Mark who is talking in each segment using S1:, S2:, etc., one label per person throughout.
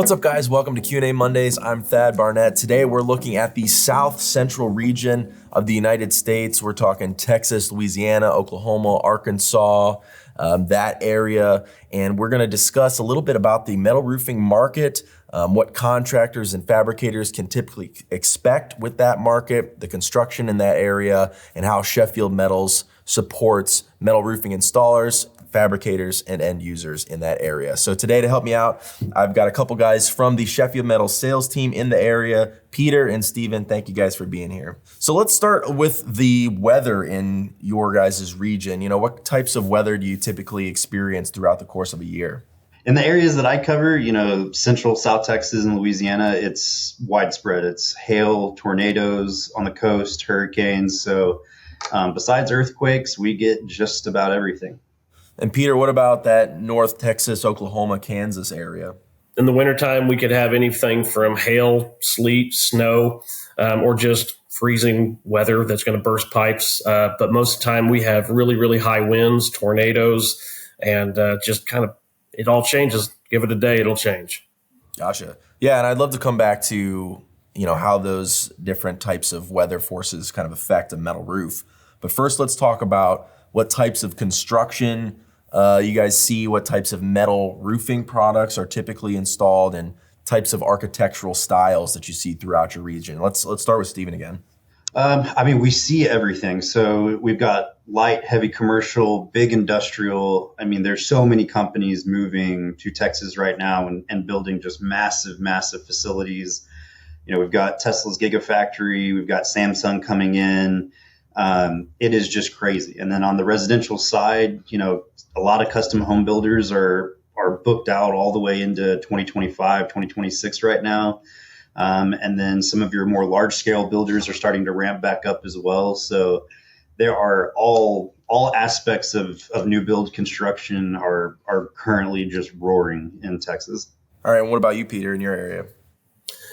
S1: What's up, guys? Welcome to Q&A Mondays. I'm Thad Barnette. Today we're looking at the South Central region of the United States. We're talking Texas, Louisiana, Oklahoma, Arkansas, that area. And we're going to discuss a little bit about the metal roofing market, what contractors and fabricators can typically expect with that market, the construction in that area, and how Sheffield Metals supports metal roofing installers, fabricators, and end users in that area. So today, to help me out, I've got a couple guys from the Sheffield Metals sales team in the area. Peter and Steven, thank you guys for being here. So let's start with the weather in your guys' region. You know, what types of weather do you typically experience throughout the course of a year?
S2: In the areas that I cover, Central, South Texas, and Louisiana, it's widespread. It's hail, tornadoes on the coast, hurricanes. So besides earthquakes, we get just about everything.
S1: And Peter, what about that North Texas, Oklahoma, Kansas area?
S3: In the wintertime, we could have anything from hail, sleet, snow, or just freezing weather that's going to burst pipes. But most of the time, we have really, really high winds, tornadoes, and just kind of it all changes. Give it a day, it'll change.
S1: Gotcha. Yeah, and I'd love to come back to how those different types of weather forces kind of affect a metal roof. But first, let's talk about what types of construction you guys see, what types of metal roofing products are typically installed, and types of architectural styles that you see throughout your region. Let's start with Steven again.
S2: We see everything. So we've got light, heavy commercial, big industrial. There's so many companies moving to Texas right now and building just massive, massive facilities. We've got Tesla's Gigafactory. We've got Samsung coming in. It is just crazy. And then on the residential side, a lot of custom home builders are booked out all the way into 2025, 2026 right now. And then some of your more large scale builders are starting to ramp back up as well. So there are all aspects of new build construction are currently just roaring in Texas.
S1: All right. And what about you, Peter, in your area?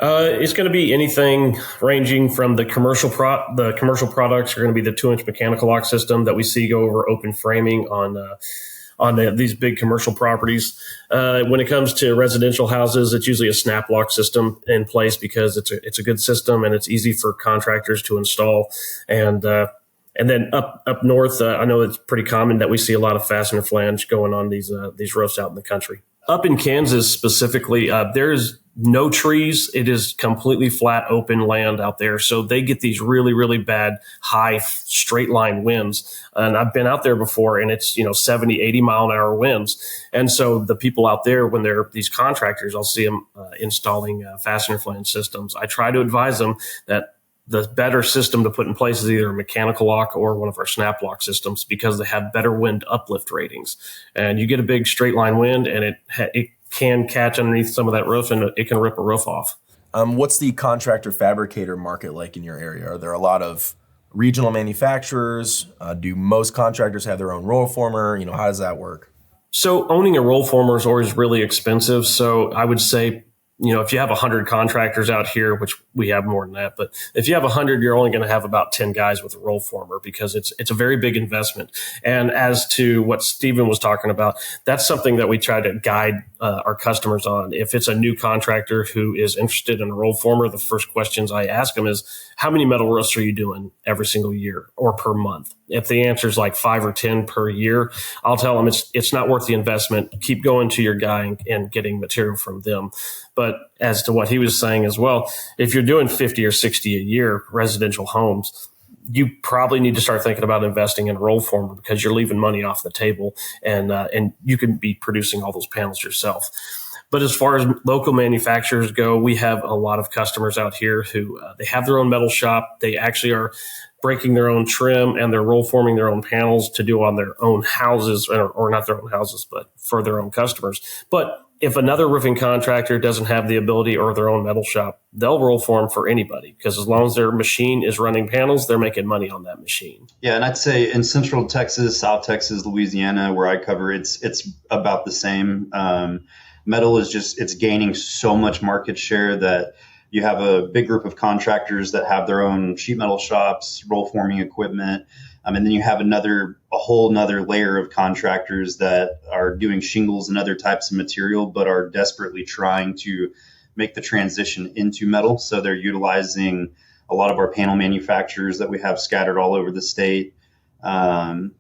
S3: It's going to be anything ranging from the commercial the commercial products are going to be the 2-inch mechanical lock system that we see go over open framing on these big commercial properties. When it comes to residential houses, it's usually a snap lock system in place because it's a good system and it's easy for contractors to install. And then up north, I know it's pretty common that we see a lot of fastener flange going on these roofs out in the country. Up in Kansas specifically, there's no trees. It is completely flat, open land out there. So they get these really, really bad, high straight line winds. And I've been out there before and it's, 70, 80 mile an hour winds. And so the people out there, when they're these contractors, I'll see them installing fastener flange systems. I try to advise them that the better system to put in place is either a mechanical lock or one of our snap lock systems because they have better wind uplift ratings. And you get a big straight line wind and it can catch underneath some of that roof and it can rip a roof off.
S1: What's the contractor fabricator market like in your area? Are there a lot of regional manufacturers? Do most contractors have their own roll former? How does that work?
S3: So owning a roll former is always really expensive. So I would say, if you have 100 contractors out here, which we have more than that, but if you have 100, you're only going to have about 10 guys with a roll former because it's a very big investment. And as to what Steven was talking about, that's something that we try to guide our customers on. If it's a new contractor who is interested in a roll former, the first questions I ask them is, how many metal roofs are you doing every single year or per month? If the answer is like 5 or 10 per year, I'll tell them it's not worth the investment. Keep going to your guy and getting material from them. But as to what he was saying as well, if you're doing 50 or 60 a year residential homes, you probably need to start thinking about investing in a roll former because you're leaving money off the table and you can be producing all those panels yourself. But as far as local manufacturers go, we have a lot of customers out here who they have their own metal shop. They actually are breaking their own trim and they're roll forming their own panels to do on their own houses or not their own houses, but for their own customers. But if another roofing contractor doesn't have the ability or their own metal shop, they'll roll form for anybody because as long as their machine is running panels, they're making money on that machine.
S2: Yeah, and I'd say in Central Texas, South Texas, Louisiana, where I cover, it's about the same. Metal is it's gaining so much market share that you have a big group of contractors that have their own sheet metal shops, roll forming equipment. And then you have a whole nother layer of contractors that are doing shingles and other types of material, but are desperately trying to make the transition into metal. So they're utilizing a lot of our panel manufacturers that we have scattered all over the state. And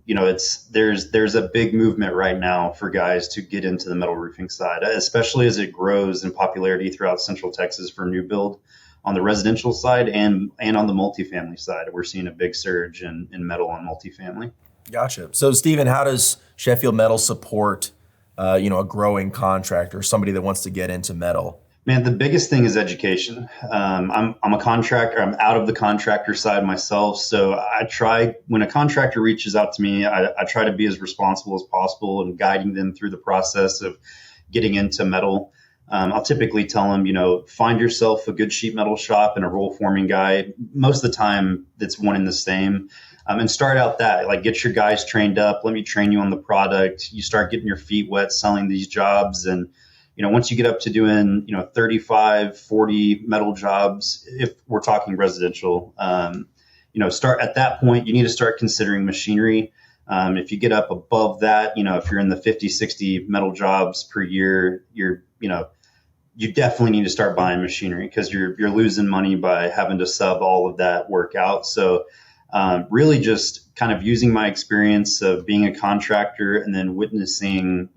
S2: there's a big movement right now for guys to get into the metal roofing side, especially as it grows in popularity throughout Central Texas for new build on the residential side and on the multifamily side. We're seeing a big surge in metal on multifamily.
S1: Gotcha. So Stephen, how does Sheffield Metals support a growing contractor, somebody that wants to get into metal?
S2: Man, the biggest thing is education. I'm a contractor. I'm out of the contractor side myself. So I try, when a contractor reaches out to me, I try to be as responsible as possible and guiding them through the process of getting into metal. I'll typically tell them, find yourself a good sheet metal shop and a roll forming guy. Most of the time, it's one and the same. And start out that, like, get your guys trained up. Let me train you on the product. You start getting your feet wet selling these jobs. And once you get up to doing, 35, 40 metal jobs, if we're talking residential, start at that point, you need to start considering machinery. If you get up above that, if you're in the 50, 60 metal jobs per year, you definitely need to start buying machinery because you're losing money by having to sub all of that work out. So really just kind of using my experience of being a contractor and then witnessing,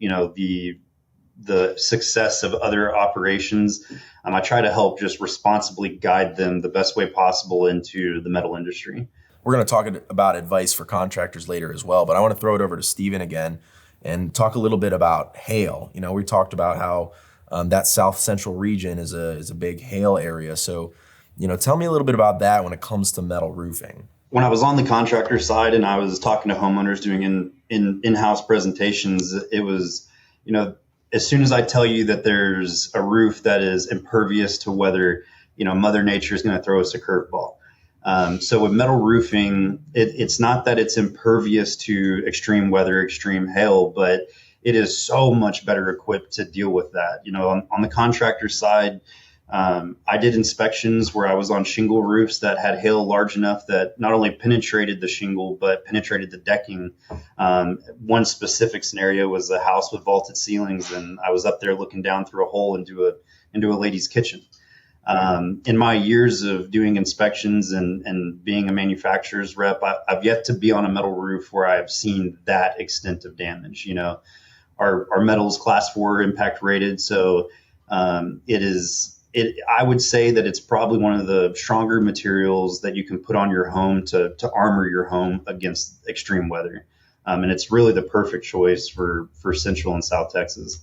S2: the success of other operations. I try to help just responsibly guide them the best way possible into the metal industry.
S1: We're going to talk about advice for contractors later as well, but I want to throw it over to Stephen again and talk a little bit about hail. We talked about how that South Central region is a big hail area. So, tell me a little bit about that when it comes to metal roofing.
S2: When I was on the contractor side and I was talking to homeowners doing in-house presentations, it was, as soon as I tell you that there's a roof that is impervious to weather, Mother Nature is going to throw us a curveball. So with metal roofing, it's not that it's impervious to extreme weather, extreme hail, but it is so much better equipped to deal with that. On the contractor side, I did inspections where I was on shingle roofs that had hail large enough that not only penetrated the shingle, but penetrated the decking. One specific scenario was a house with vaulted ceilings, and I was up there looking down through a hole into a lady's kitchen. In my years of doing inspections and being a manufacturer's rep, I've yet to be on a metal roof where I've seen that extent of damage. Our metal is class 4 impact rated, so I would say that it's probably one of the stronger materials that you can put on your home to armor your home against extreme weather. And it's really the perfect choice for Central and South Texas.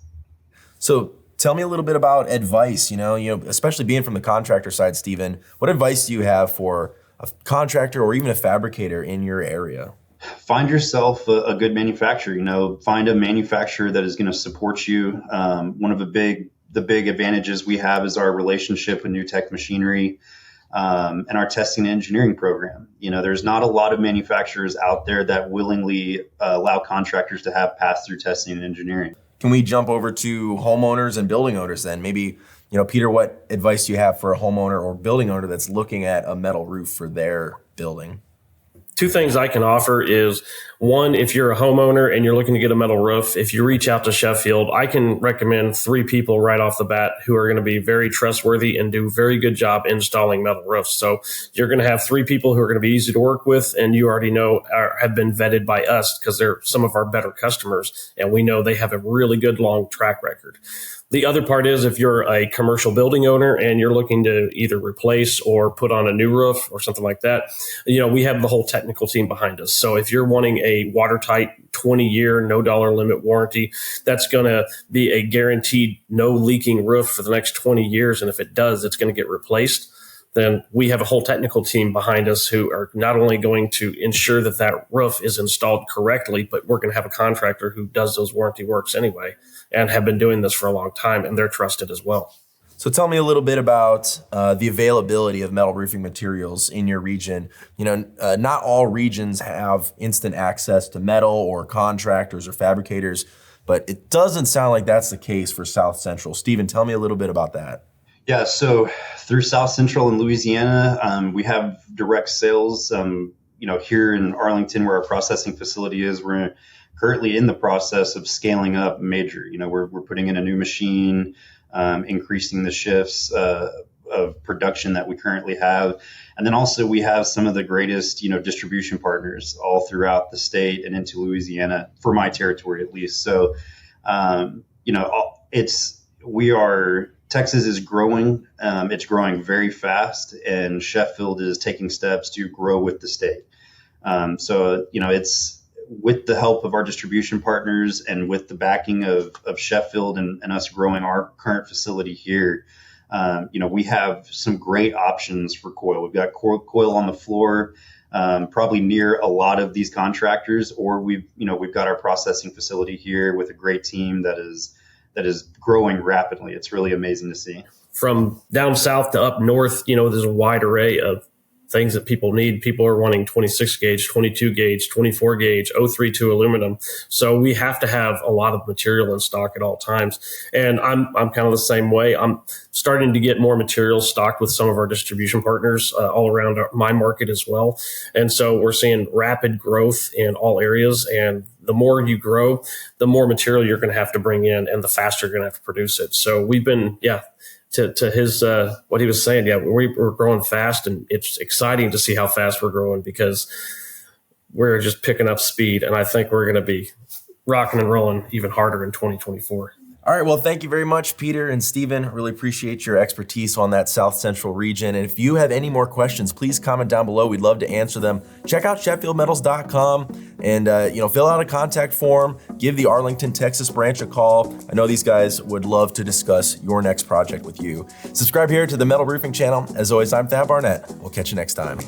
S1: So tell me a little bit about advice, especially being from the contractor side, Stephen. What advice do you have for a contractor or even a fabricator in your area?
S2: Find yourself a good manufacturer. Find a manufacturer that is going to support you. One of the big advantages we have is our relationship with New Tech Machinery and our testing and engineering program. There's not a lot of manufacturers out there that willingly allow contractors to have pass-through testing and engineering.
S1: Can we jump over to homeowners and building owners then? Maybe, Peter, what advice do you have for a homeowner or building owner that's looking at a metal roof for their building?
S3: Two things I can offer is, one, if you're a homeowner and you're looking to get a metal roof, if you reach out to Sheffield, I can recommend 3 people right off the bat who are going to be very trustworthy and do a very good job installing metal roofs. So you're going to have 3 people who are going to be easy to work with, and you already know have been vetted by us because they're some of our better customers, and we know they have a really good long track record. The other part is if you're a commercial building owner and you're looking to either replace or put on a new roof or something like that, we have the whole technical team behind us. So if you're wanting a watertight 20-year, no dollar limit warranty, that's going to be a guaranteed no leaking roof for the next 20 years. And if it does, it's going to get replaced. Then we have a whole technical team behind us who are not only going to ensure that that roof is installed correctly, but we're going to have a contractor who does those warranty works anyway and have been doing this for a long time, and they're trusted as well.
S1: So tell me a little bit about the availability of metal roofing materials in your region. Not all regions have instant access to metal or contractors or fabricators, but it doesn't sound like that's the case for South Central. Stephen, tell me a little bit about that.
S2: Yeah, so through South Central and Louisiana, we have direct sales. here in Arlington, where our processing facility is, we're currently in the process of scaling up major. We're putting in a new machine, increasing the shifts of production that we currently have. And then also we have some of the greatest, distribution partners all throughout the state and into Louisiana, for my territory at least. So, Texas is growing. It's growing very fast, and Sheffield is taking steps to grow with the state. It's with the help of our distribution partners and with the backing of Sheffield and us growing our current facility here. We have some great options for coil. We've got coil on the floor, probably near a lot of these contractors, or we've got our processing facility here with a great team that is growing rapidly. It's really amazing to see.
S3: From down south to up north, there's a wide array of things that people need. People are wanting 26 gauge, 22 gauge, 24 gauge, 032 aluminum. So we have to have a lot of material in stock at all times. And I'm kind of the same way. I'm starting to get more material stocked with some of our distribution partners all around my market as well. And so we're seeing rapid growth in all areas. And the more you grow, the more material you're going to have to bring in and the faster you're going to have to produce it. So we've been, to his what he was saying, we're growing fast, and it's exciting to see how fast we're growing because we're just picking up speed, and I think we're going to be rocking and rolling even harder in 2024.
S1: All right. Well, thank you very much, Peter and Stephen. Really appreciate your expertise on that South Central region. And if you have any more questions, please comment down below. We'd love to answer them. Check out SheffieldMetals.com and, fill out a contact form. Give the Arlington, Texas branch a call. I know these guys would love to discuss your next project with you. Subscribe here to the Metal Roofing channel. As always, I'm Thad Barnette. We'll catch you next time.